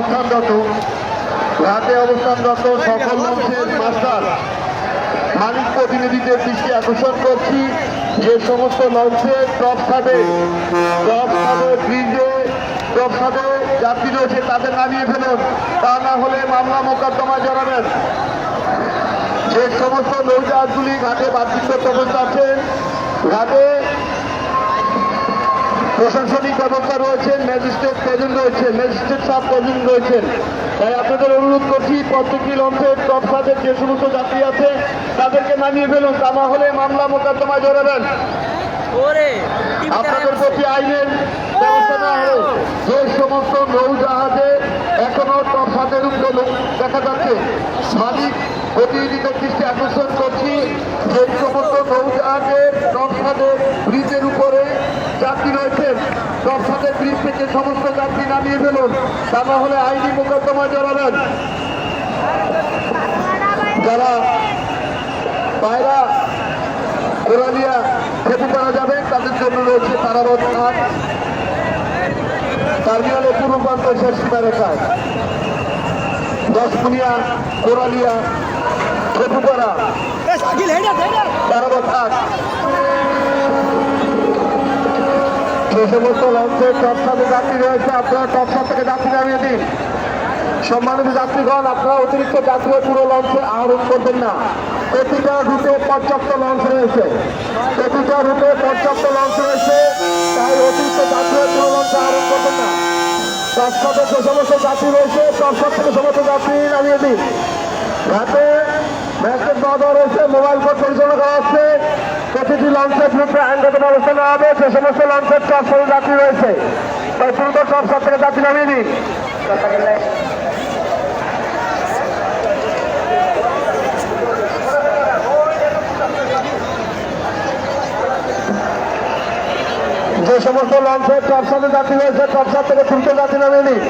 অবস্থানরত সকল লঞ্চের মাস্টার মালিক প্রতিনিধিদের দৃষ্টি আকর্ষণ করছি, যে সমস্ত লঞ্চে টপ খাবে ব্রিজে টপ খাবে যাত্রী রয়েছে তাদের নামিয়ে ফেলুন, তা না হলে মামলা মোকদ্দমা জড়াবেন। যে সমস্ত নৌজাহাজগুলি ঘাটে বাধ্যগত অবস্থা আছেন, ঘাটে প্রশাসনিক ব্যবস্থা রয়েছেন, ম্যাজিস্ট্রেট প্রেজেন্ট রয়েছেন, ম্যাজিস্ট্রেট সাহেব প্রেজেন্ট রয়েছেন। তাই আপনাদের অনুরোধ করছি, প্রত্যেকটি লঞ্চের টপ সাদের যে সমস্ত যাত্রী আছে তাদেরকে নামিয়ে ফেলুন, তা না হলে মামলা মোকদ্দমা জড়াবেন। আপনাদের প্রতি আইনের ব্যবস্থা নেওয়া হলো। যে সমস্ত নৌজাহাজে এখনো টপ সাদের উপরে দেখা যাচ্ছে, মালিক প্রতিনিধিদের দৃষ্টি আকর্ষণ করছি, যে সমস্ত নৌজাহাজে টপ সাদের ব্রিজের উপরে যাত্রী রয়েছেন, টপ সাদের ব্রিজ থেকে সমস্ত যাত্রী নামিয়ে ফেলুন, তা না হলে আইনি মোকদ্দমা জড়াবেন। যারা পায়রা কোরালিয়া খেতে পারা যাবে তাদের জন্য রয়েছে তারাবত ঘাট, টার্মিনালের পূর্ব প্রান্ত শেষ সীমারেখায় দশকুনিয়া কোরালিয়া খেপুপাড়া তারাবত ঘাট। যে সমস্ত লঞ্চের টপ সাথে যাত্রী রয়েছে আপনারা টপ সাত থেকে যাত্রী নামিয়ে দিন। সম্মানিত যাত্রীগণ, আপনারা অতিরিক্ত যাত্রী পুরো লঞ্চে আহরণ করবেন না। প্রতিটা রুটে পর্যাপ্ত লঞ্চ রয়েছে, তাই অতিরিক্ত যাত্রী পুরো লঞ্চে আহরণ করবেন না। টপ সাথে যে সমস্ত যাত্রী রয়েছে টপ সাত থেকে সমস্ত যাত্রী নামিয়ে দিন। রাতে ম্যাচের দেওয়া রয়েছে, মোবাইল কোড পরিচালনা করা হচ্ছে। প্রতিটি লঞ্চের গ্রুপে আইনগত ব্যবস্থা নেওয়া হবে। যে সমস্ত লঞ্চের টপ সাথে যাত্রী রয়েছে তাই দ্রুত টপ সাত থেকে যাত্রী নামিয়ে দিন। যে সমস্ত লঞ্চের টপ সাথে যাত্রী রয়েছে টপ সাত থেকে দ্রুত যাত্রী নামিয়ে দিন।